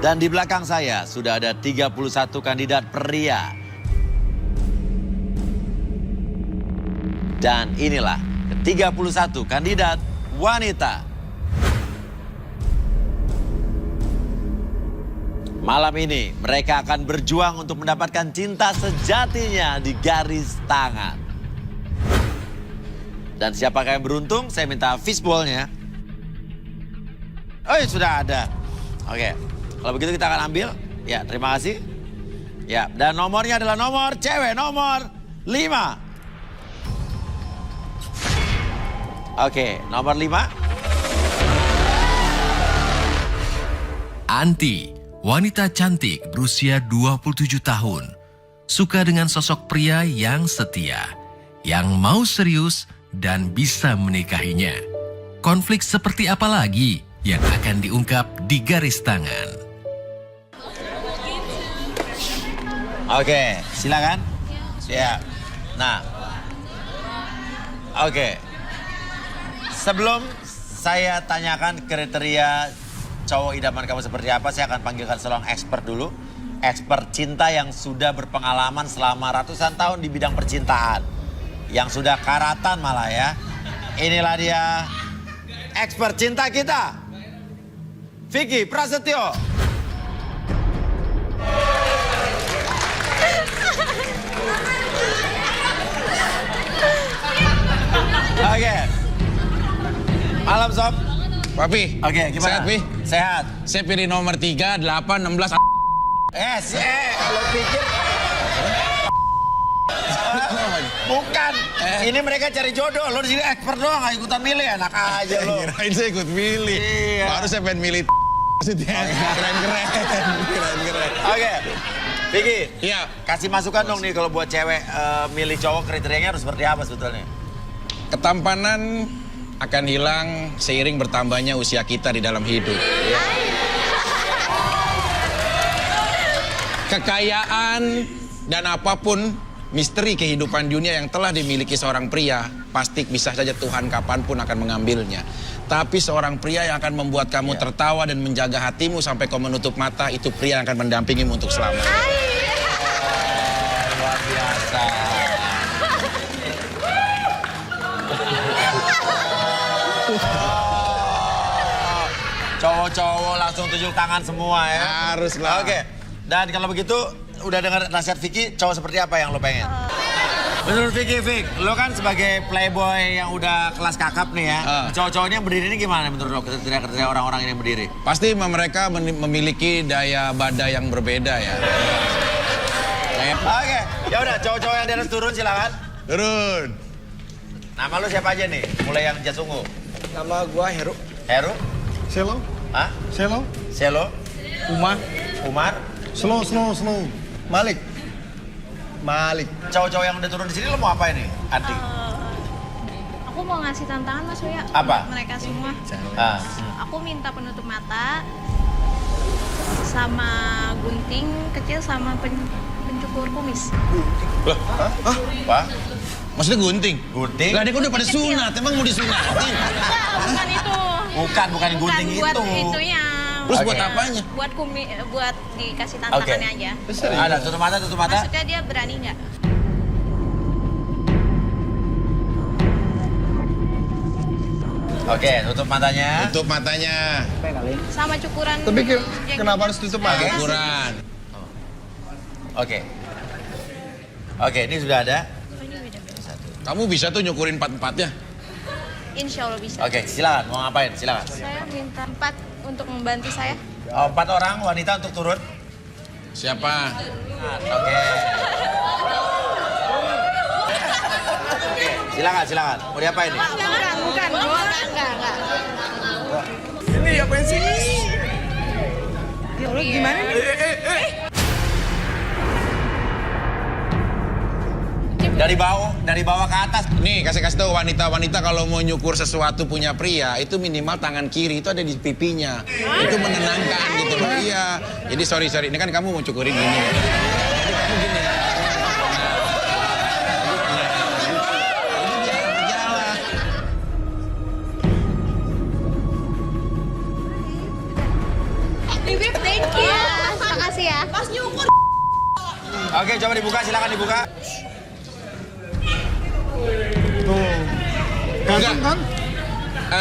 Dan di belakang saya sudah ada 31 kandidat pria. Dan inilah ke-31 kandidat wanita. Malam ini mereka akan berjuang untuk mendapatkan cinta sejatinya di garis tangan. Dan siapakah yang beruntung? Saya minta fishball-nya. Oh, sudah ada. Oke, kalau begitu kita akan ambil. Ya, terima kasih. Ya, dan nomornya adalah nomor cewek, nomor 5. Oke, nomor 5. Anti, wanita cantik berusia 27 tahun. Suka dengan sosok pria yang setia, yang mau serius dan bisa menikahinya. Konflik seperti apa lagi yang akan diungkap di garis tangan? Oke, silakan. Ya. Nah. Oke. Sebelum saya tanyakan kriteria cowok idaman kamu seperti apa, saya akan panggilkan seorang expert dulu. Expert cinta yang sudah berpengalaman selama ratusan tahun di bidang percintaan. Yang sudah karatan malah ya. Inilah dia expert cinta kita. Vicky Prasetyo. Oke. Malam Sob. Papi. Oke, gimana? Sehat, Pi? Sehat. Saya pilih nomor 3, 8, 16. Kalau pikir. Bukan. Ini mereka cari jodoh. Lo di sini expert doang, gak ikutan milih. Enak aja lo. Kirain saya ikut milih. Iya. Baru saya pengen milih. Keren-keren. Keren-keren. Oke. Vicky. Iya. Kasih masukan dong nih kalau buat cewek milih cowok kriterianya harus seperti apa sebetulnya? Ketampanan akan hilang seiring bertambahnya usia kita di dalam hidup. Kekayaan dan apapun misteri kehidupan dunia yang telah dimiliki seorang pria, pasti bisa saja Tuhan kapanpun akan mengambilnya. Tapi seorang pria yang akan membuat kamu tertawa dan menjaga hatimu sampai kau menutup mata, itu pria yang akan mendampingimu untuk selamanya. Luar biasa. Cowok-cowok langsung tunjuk tangan semua ya. Haruslah. Oke. Dan kalau begitu udah dengar nasihat Vicky, cowok seperti apa yang lo pengen? Menurut Vicky, Vic, lo kan sebagai playboy yang udah kelas kakap nih ya. Cowok-cowoknya yang berdiri ini gimana menurut lo? Kriteria orang-orang ini yang berdiri? Pasti mereka memiliki daya badai yang berbeda ya. Oke, ya udah cowok-cowok yang di atas turun silakan. Turun. Nama lo siapa aja nih? Mulai yang Jasungu. Nama gua Heru. Heru? Selo. Hah? Selo. Selo? Umar. Umar? Slow. Malik. Cowok-cowok yang udah turun di sini lo mau apa ini, Adi? Aku mau ngasih tantangan Mas Uya. Apa? Untuk mereka semua. Ah. Aku minta penutup mata sama gunting kecil sama pencukur kumis. Loh, Apa? maksudnya gunting? Gunting? Lah dia kan udah pada Kecil. sunat, emang mau disunatin? Bukan itu. Bukan gunting buat itu. itunya. Terus Oke. buat apanya? Buat dikasih Oke. tantangannya aja. Ada, tutup mata. Maksudnya dia berani nggak? Oke, tutup matanya. Tutup matanya. Sama cukuran. Tapi yang- kenapa harus tutup mata? Ukuran. Oke. Oke, ini sudah ada. Oh, ini beda-beda. Kamu bisa tuh nyukurin 4-4-nya? Insya Allah bisa. Oke, silakan. Mau ngapain? Silakan. Saya minta 4 untuk membantu saya. 4 orang wanita untuk turun. Siapa? Oke. Silakan. Mau diapain nih? Bukan. Enggak. Ini apain sih? Ya Allah, gimana nih? Dari bawah ke atas. Nih, kasih tahu wanita-wanita kalau mau nyukur sesuatu punya pria, itu minimal tangan kiri itu ada di pipinya. Itu menenangkan gitu loh. Iya. Jadi sorry, ini kan kamu mau cukurin gini. Jadi kamu gini. Jalan. Bibip, thank you. pas nyukur. Oke, coba dibuka, silakan dibuka. Tuh. Ganteng kan?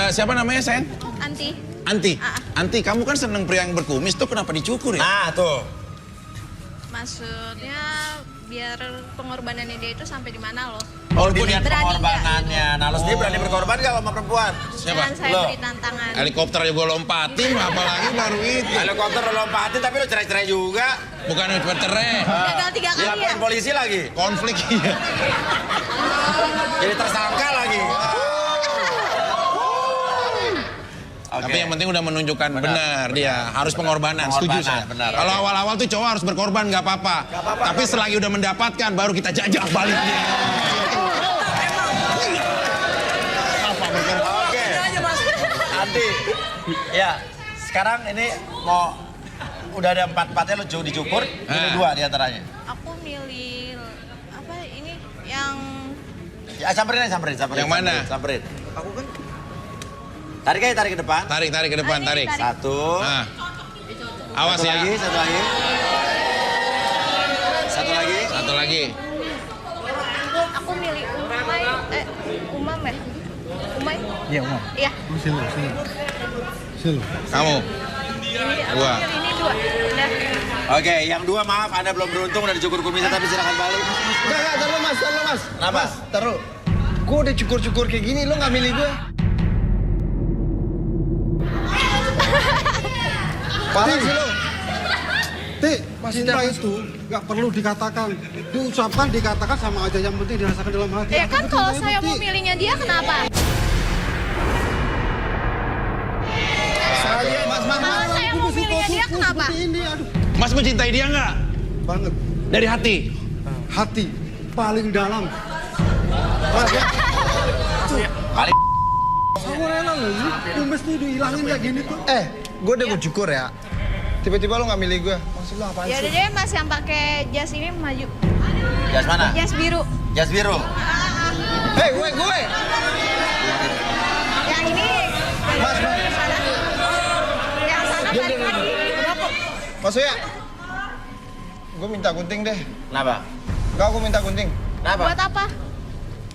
Siapa namanya, Sen? Anti. Anti. Anti, kamu kan seneng pria yang berkumis tuh, kenapa dicukur ya? Nah, tuh. Maksudnya biar pengorbanannya dia itu sampai di mana loh. Oh, dilihat Berani pengorbanannya. Nah, lo sendiri berani berkorban gak sama perempuan? Siapa? Jangan saya Lo. beri tantangan. Helikopter aja gue lompatin, apalagi baru itu. Helikopter lo lompatin tapi lo cerai-cerai juga. Bukan bercerai. Gagal 3 kali ya. Dilaporin polisi lagi. Konflik iya. Jadi tersangka lagi. Tapi yang penting udah menunjukkan benar dia harus pengorbanan. Setuju saya. Benar. Kalau awal-awal tuh cowok harus berkorban nggak apa-apa. Tapi selagi udah mendapatkan baru kita jajak baliknya. Oke. Anti. Ya, sekarang ini mau udah ada 4-4-nya lo dicukur, pilih 2 di antaranya. Aku milih apa ini yang Ya, samperin aja, samperin. Yang mana? Samperin. Tarik aja, tarik ke depan. Tarik ke depan, tarik. Satu. Nah. Awas Satu ya. lagi, satu lagi. Satu lagi. Satu lagi. aku milih Umam ya. Umay? Iya, Umam. Iya. Silo. Kamu. Ini aku Dua. milih ini 2. Udah. Oke, yang 2 maaf, Anda belum beruntung udah dicukur kumisnya tapi silakan balik. Enggak, taruh mas. Kenapa? Mas, taruh. Gue udah cukur-cukur kayak gini, lo nggak milih gue. Parah sih lo. Cinta itu nggak perlu dikatakan, diucapkan, dikatakan sama aja. Yang penting dirasakan dalam hati. Ya Apa kan itu kalau cinta saya itu, mau Ti? milihnya dia kenapa? Kalau saya mau milihnya dia kenapa? Seperti ini, aduh. Mas mencintai dia nggak? Banget. Dari hati. Hati paling dalam. Mas, ya. Paling Aku rela loh, ini kumis tuh dihilangin kayak gini tuh. Gue udah gue cukur ya. Tiba-tiba lo nggak milih gue. Maksud lo apaan Ya sih? udah deh Mas yang pakai jas ini maju. jas mana? Jas biru. Jas biru. Hei, gue. Yang ini. Mas. Yang sana. Yang sana balik lagi. Maksudnya, gue minta gunting deh. Kenapa? Enggak, gue minta gunting. Kenapa? Buat apa?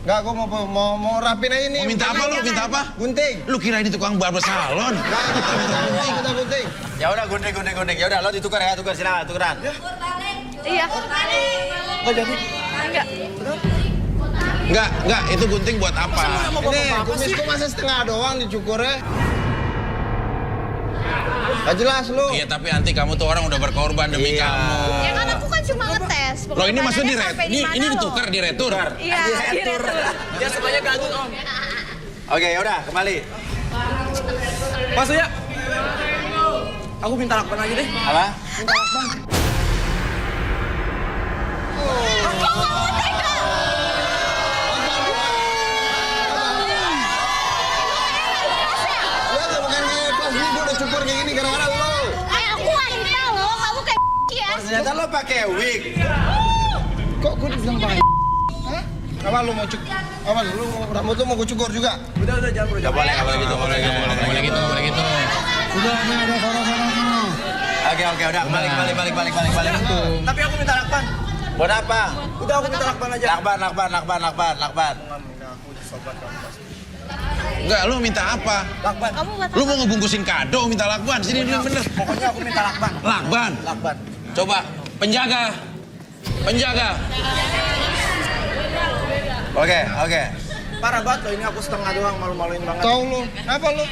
Enggak, gue mau rapin aja ini. Mau minta apa lu? Minta apa? Gunting. Lu kira ini tukang barber salon? Enggak, minta gunting. Ya udah gunting. Ya udah lo ditukar ya, tukar silakan, tukeran. Iya. Enggak jadi. Enggak. Enggak, itu gunting buat apa? Ini kumisku masa setengah doang dicukurnya. Gak jelas lu. Iya, tapi nanti kamu tuh orang udah berkorban demi Iya. kamu. Ya kan aku kan cuma ngetes. Loh ini maksudnya Pengorbanannya sampai di mana ini loh? ditukar, diretur. Iya, diretur. Ya semuanya gantung om. Oke, ya udah kembali. Mas Uya. Aku minta lakban aja deh. Apa? Ya gak bukan kayak pas ini gue udah cukur kayak gini gara-gara lu. Aku wanita loh, kamu kayak ya. Ternyata lo pakai wig. Kok gue dibilang pakai? Hah? Apa lu mau cukur? Apa lu rambut lu mau gue cukur juga? Udah jangan perlu. Gak boleh gitu, Boleh gitu. Udah, ada sana-sana. Oke, udah balik. Tapi aku minta lakban. Buat apa? Udah aku minta lakban aja. Lakban. Enggak, lu minta apa? Lakban. Kamu buat Lu mau ngebungkusin kado minta lakban? Sini dulu bener. Pokoknya aku minta lakban. Lakban. Lakban. Coba penjaga. Oke. Parah banget loh, ini aku setengah doang, malu-maluin banget. Tahu lu, kenapa lu?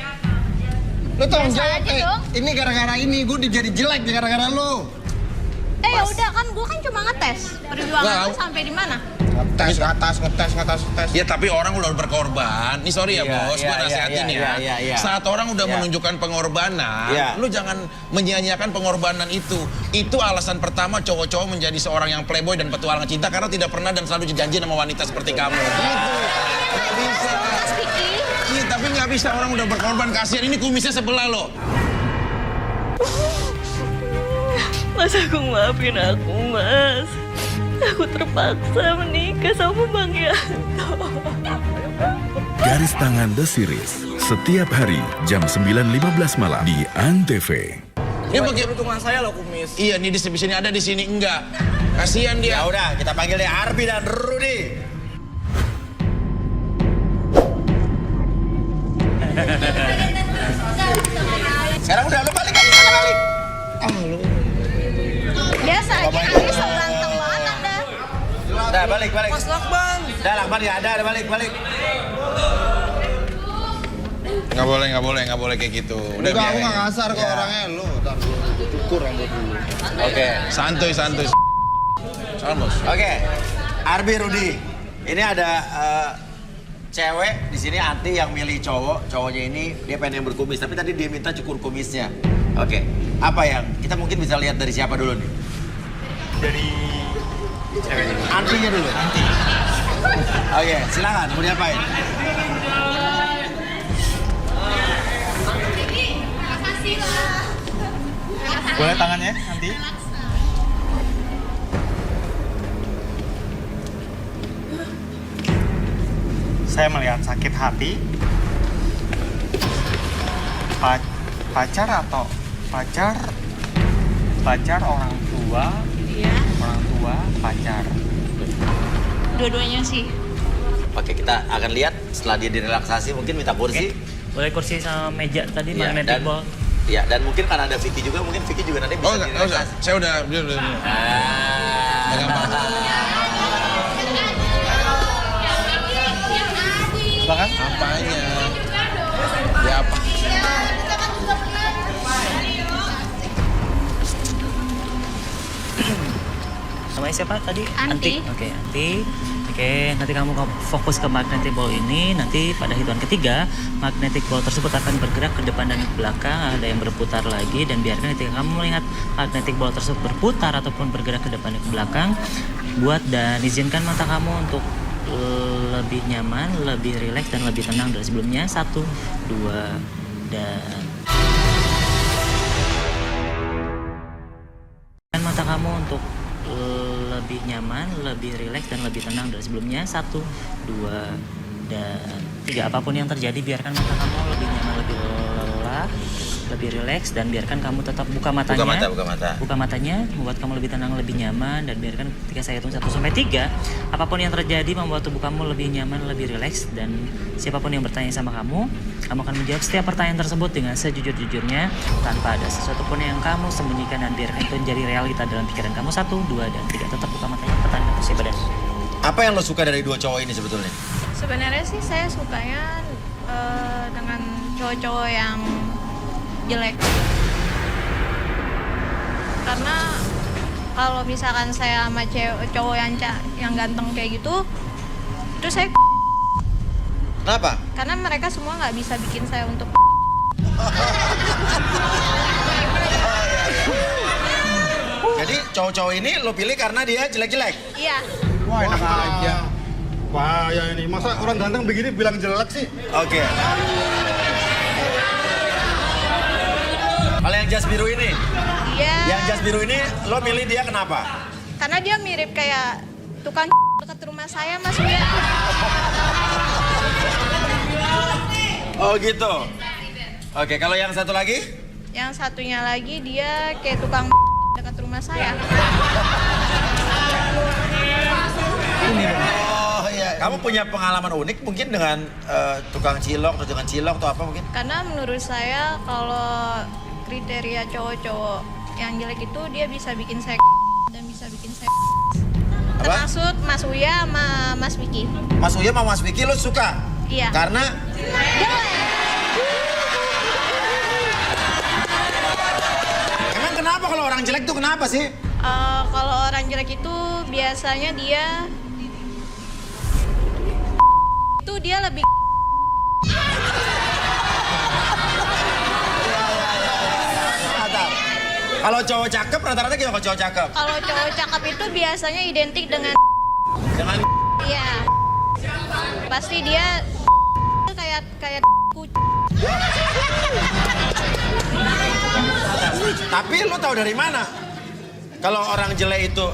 Lu tanggung Biasa jawab, aja dong. ini gara-gara ini gue jadi jelek gara-gara lu. ya udah kan gua kan cuma ngetes. Perjuangan Nggak. sampai di mana? Ngetes. Ya tapi orang udah berkorban. Nih sorry ya Iya, bos, iya, gua nasihatin iya, ya. iya. Saat orang udah Iya. menunjukkan pengorbanan, Iya. lu jangan menyia-nyiakan pengorbanan itu. Itu alasan pertama cowok-cowok menjadi seorang yang playboy dan petualang cinta karena tidak pernah dan selalu janji sama wanita seperti kamu. Gitu. Nggak bisa. Mas Vicky. Iya, tapi nggak bisa orang udah berkorban, kasihan ini kumisnya sebelah loh. Mas, aku maafin aku, Mas. Aku terpaksa menikah sama Bang Yanto. Garis Tangan The Series setiap hari jam 9.15 malam di ANTV. Dia Buat pakai peruntungan saya loh kumis. Iya, nih di sini ada, di sini enggak. Kasihan Ya dia. udah, kita panggil deh Arbi dan Rudy. Sekarang udah, lu balik aja sana balik. Biasanya Arbi so ganteng banget Anda. Udah, balik. Mas Lakban. Udah, Lakban ya ada, balik. Nggak boleh kayak gitu. Udah Enggak, aku biarin. nggak kasar kok Ya. orangnya. Lu, ntar gue cukur rambut dulu. Oke. Santuy. Salam, Bos. Oke, Arbi, Rudy. Ini ada cewek di sini anti yang milih cowok. Cowoknya ini dia pengen yang berkumis, tapi tadi dia minta cukur kumisnya. Oke, apa yang kita mungkin bisa lihat dari siapa dulu nih? Dari ceweknya. Antinya dulu. Oke, silakan. Mau diapain? Boleh tangannya nanti? Saya melihat sakit hati. Pacar atau pacar orang tua, Iya, pacar. dua-duanya sih. Oke, kita akan lihat setelah dia direlaksasi mungkin minta kursi. Boleh kursi sama meja tadi, Iya, magnetic dan- ball. Ya, dan mungkin karena ada Vicky juga, mungkin Vicky juga nanti bisa Oh, enggak usah. direlaksasi. Saya udah. Ah. Gampang. Bahkan Apanya? Ya apa? Namanya siapa tadi? Anti. Oke, Anti. Oke, nanti kamu fokus ke magnetic ball ini. Nanti pada hitungan ketiga, magnetic ball tersebut akan bergerak ke depan dan ke belakang. Ada yang berputar lagi, dan biarkan ketika kamu melihat magnetic ball tersebut berputar ataupun bergerak ke depan dan ke belakang, buat dan izinkan mata kamu untuk lebih nyaman, lebih rileks, dan lebih tenang dari sebelumnya. 1, 2, dan mata kamu untuk lebih nyaman, lebih rileks, dan lebih tenang dari sebelumnya. 1, 2, dan 3. Apapun yang terjadi, biarkan mata kamu lebih nyaman, lebih lelah, lebih rileks, dan biarkan kamu tetap buka matanya. Buka mata. Buka matanya, membuat kamu lebih tenang, lebih nyaman, dan biarkan ketika saya hitung 1 sampai 3, apapun yang terjadi membuat tubuh kamu lebih nyaman, lebih rileks, dan siapapun yang bertanya sama kamu akan menjawab setiap pertanyaan tersebut dengan sejujur-jujurnya, tanpa ada sesuatu pun yang kamu sembunyikan, dan biarkan itu menjadi realita dalam pikiran kamu. 1, 2, dan 3. Tetap buka matanya, pertanyaan siapa dan Apa yang lo suka dari dua cowok ini sebetulnya? Sebenarnya sih saya sukanya dengan cowok-cowok yang jelek. Karena kalau misalkan saya sama cowok yang ganteng kayak gitu, itu saya Kenapa? karena mereka semua nggak bisa bikin saya untuk Jadi cowok-cowok ini lo pilih karena dia jelek-jelek? iya. Wah, enak aja. Bahaya ini. Masa orang ganteng begini bilang jelek sih? Oke. Kalau yang jas biru ini? Iya. Yang jas biru ini lo milih dia kenapa? Karena dia mirip kayak tukang dekat rumah saya, Mas Wia. Oh gitu. Oke, kalau yang satu lagi? Yang satunya lagi dia kayak tukang dekat rumah saya. Oh iya. Kamu punya pengalaman unik mungkin dengan tukang cilok atau dengan cilok atau apa mungkin? Karena menurut saya kalau kriteria cowok-cowok yang jelek itu dia bisa bikin saya dan bisa bikin saya. Apa? Termasuk Mas Uya sama Mas Vicky. Mas Uya sama Mas Vicky lo suka? Iya. Karena emang kenapa kalau orang jelek tuh kenapa sih? Kalau orang jelek itu biasanya dia lebih Kalau cowok cakep rata-rata gitu kalau cowok cakep. kalau cowok cakep itu biasanya identik dengan Dengan iya. Pasti dia kayak tapi lo tahu dari mana? Kalau orang jelek itu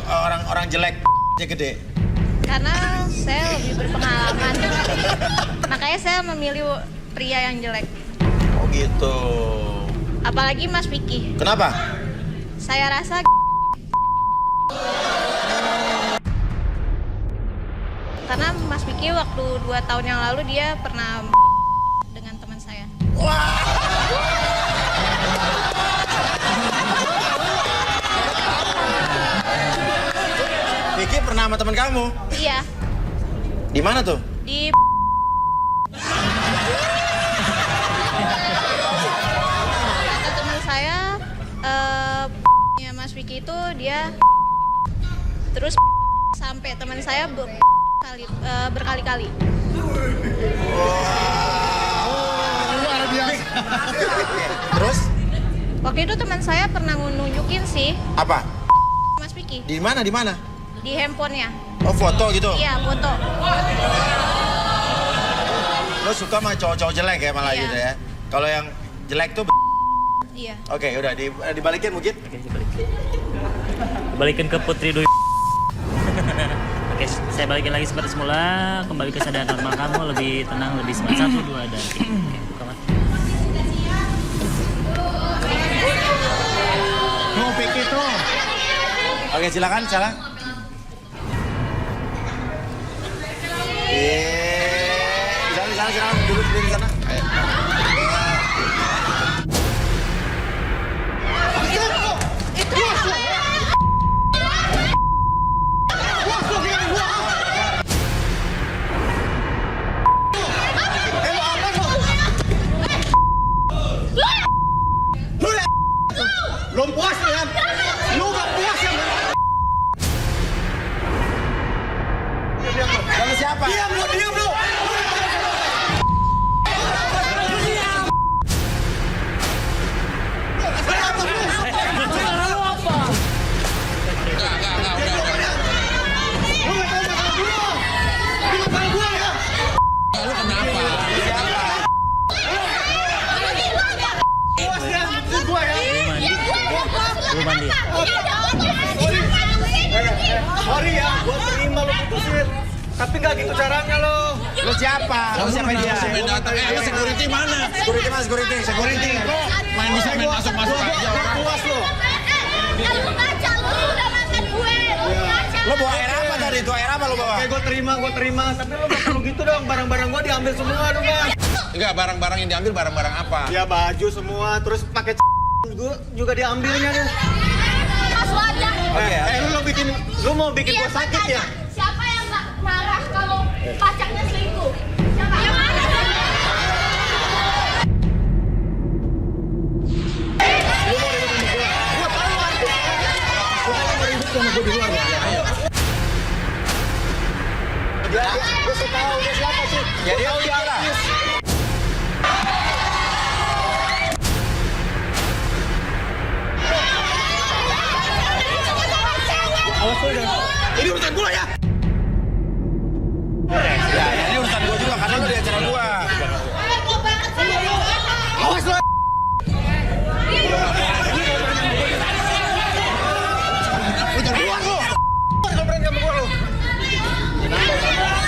orang jelek gede. karena saya lebih berpengalaman. Makanya saya memilih pria yang jelek. Oh gitu. Apalagi Mas Vicky. Kenapa? Saya rasa karena Mas Vicky waktu 2 tahun yang lalu dia pernah dengan teman saya. Vicky pernah sama teman kamu? Iya, Di mana tuh? di kata teman saya, ya Mas Vicky itu dia terus sampai teman saya berkali-kali. Luar biasa. Terus? Waktu itu teman saya pernah nunjukin sih Apa? Mas Vicky Di mana? Di mana? di handphonenya. Oh, foto gitu? Iya, foto. Lo suka sama cowok-cowok jelek ya malah Iya. gitu ya? Kalau yang jelek tuh Iya. Oke, udah dibalikin mungkin. Oke, balikin ke Putri dulu. Oke, saya balikin lagi seperti semula. Kembali ke kesadaran normal kamu, lebih tenang, lebih semangat. 1, 2, dan 3. Oke, buka mata. Mau pikir tuh. Oke, silakan, salah. Di sana, silakan duduk di sana. Ayo. Belum puas ya? Lu gak puas ya? Lalu siapa? Diam lu. Belum mandi. Sorry ya, gua terima lu putusin. Tapi gak gitu caranya lo. Lo siapa? Lo siapa dia? Security mana? Security mas, security. Main bisa main masuk-masuk aja. Gua puas lo. Kalau baca lu udah makan gue. Lo bawa air apa tadi? Itu air apa lo bawa? Oke, gua terima. Tapi lo gak perlu gitu dong. Barang-barang gua diambil semua dong, Bang. Enggak, barang-barang yang diambil barang-barang apa? Ya baju semua, terus pakai gua juga diambilnya nih. Mas wajah. Lu mau bikin gua sakit ya? Siapa yang nggak marah kalau pacarnya selingkuh? Siapa? Yang mana? Gua tahu dia siapa sih. Ya dia lah. Awas lu deh. Ini urusan gua ya. Ya, ini urusan gua juga karena lo di acara gua. Awas lu. Keluar lu. Lu berani sama gua lu. Udah.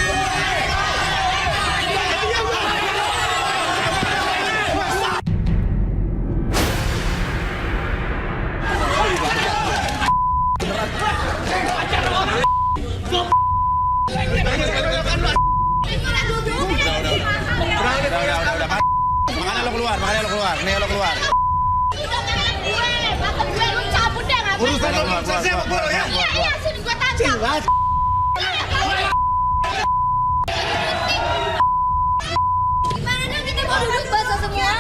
Makanya lo keluar. Nih lo keluar. Urusan lo belum selesai sama gua lo ya. Iya, sini gua tantang. Gimana kita mau duduk basah semua?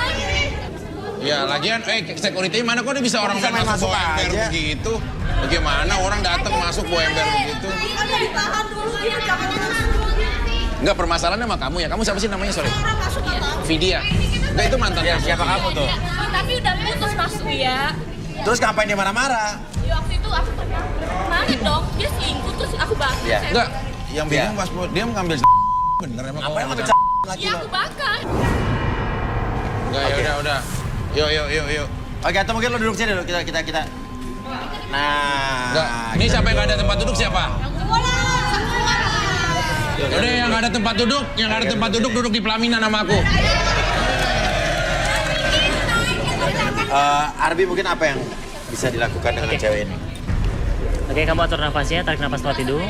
Ya, lagian security mana kok dia bisa orang Bisa main masuk masuk bawa ember aja. begitu? Bagaimana orang datang masuk bawa ember begitu? Kan udah ditahan dulu dia jangan masuk. Enggak, permasalahannya sama kamu ya. Kamu siapa sih namanya, sorry? Orang masuk atau? Vidya. Enggak, itu mantan Ya, kamu. siapa kamu tuh? Tapi udah putus Mas ya. Terus ngapain dia marah-marah? Di waktu itu aku pernah kemarin dong, dia selingkuh terus aku bakar. Iya. Enggak, yang Iya. bingung pas dia mengambil bener emang Ngapain kalau ngambil nggak- lagi Iya lo? aku bakar. Enggak, ya udah. Yuk. Oke, atau mungkin lo duduk sini dulu. Kita. Nah. Enggak. Ini siapa yang nggak ada tempat duduk siapa? Udah yang nggak ada tempat duduk, duduk di pelaminan sama aku. Arbi mungkin apa yang bisa dilakukan dengan cewek ini? Oke, kamu atur nafasnya, tarik nafas lewat hidung.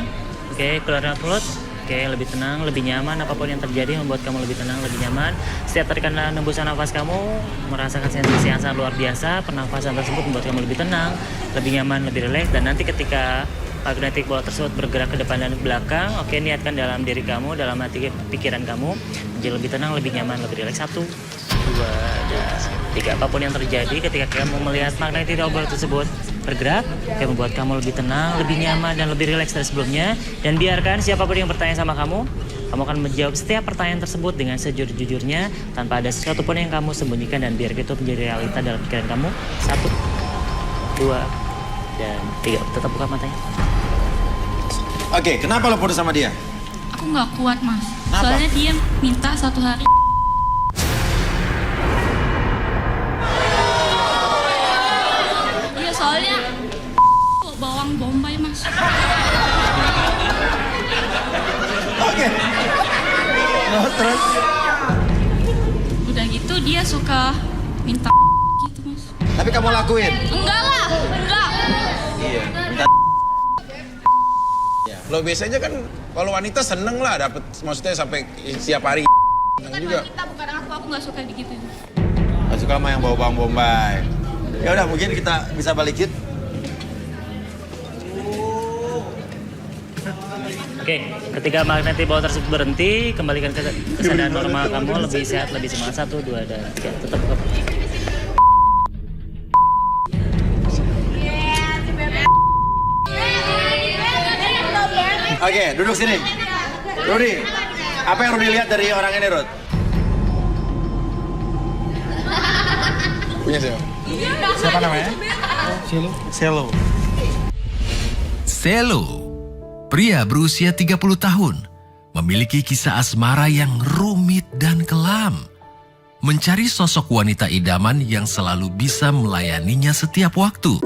Oke, keluar lewat mulut. Oke, lebih tenang, lebih nyaman. Apapun yang terjadi membuat kamu lebih tenang, lebih nyaman. Setiap tarikan dan hembusan nafas kamu merasakan sensasi yang sangat luar biasa. Pernafasan tersebut membuat kamu lebih tenang, lebih nyaman, lebih rileks. Dan nanti ketika magnetic ball tersebut bergerak ke depan dan ke belakang, oke, niatkan dalam diri kamu, dalam hati pikiran kamu menjadi lebih tenang, lebih nyaman, lebih rileks. 1, 2, dan 3. Apapun yang terjadi ketika kamu melihat magnetic ball tersebut bergerak, yang membuat kamu lebih tenang, lebih nyaman, dan lebih rileks dari sebelumnya. Dan biarkan siapapun yang bertanya sama kamu akan menjawab setiap pertanyaan tersebut dengan sejujur-jujurnya, tanpa ada sesuatu pun yang kamu sembunyikan, dan biar itu menjadi realita dalam pikiran kamu. 1, 2, dan 3. Tetap buka matanya. Oke, kenapa lo putus sama dia? Aku nggak kuat, Mas. Kenapa? Soalnya dia minta 1 hari. Iya, soalnya bawang bombay, Mas. Oke. Terus? Udah gitu dia suka minta gitu, Mas. Tapi kamu lakuin? Enggak lah, enggak. Iya. Minta Lo biasanya kan kalau wanita seneng lah dapet, maksudnya sampai setiap hari Kan juga. wanita bukan aku nggak suka digituin. Gak suka sama yang bawa bawang bombay. Ya udah, mungkin kita bisa balikin. Oke, ketika magnetic ball tersebut berhenti, kembalikan ke keadaan normal kamu, lebih sehat, lebih semangat. 1, 2, dan 3. Tetap buka. Oke, duduk sini. Rudi, apa yang Rudi lihat dari orang ini, Rud? Punya siapa? Siapa namanya? Selo. Selo, pria berusia 30 tahun, memiliki kisah asmara yang rumit dan kelam. Mencari sosok wanita idaman yang selalu bisa melayaninya setiap waktu.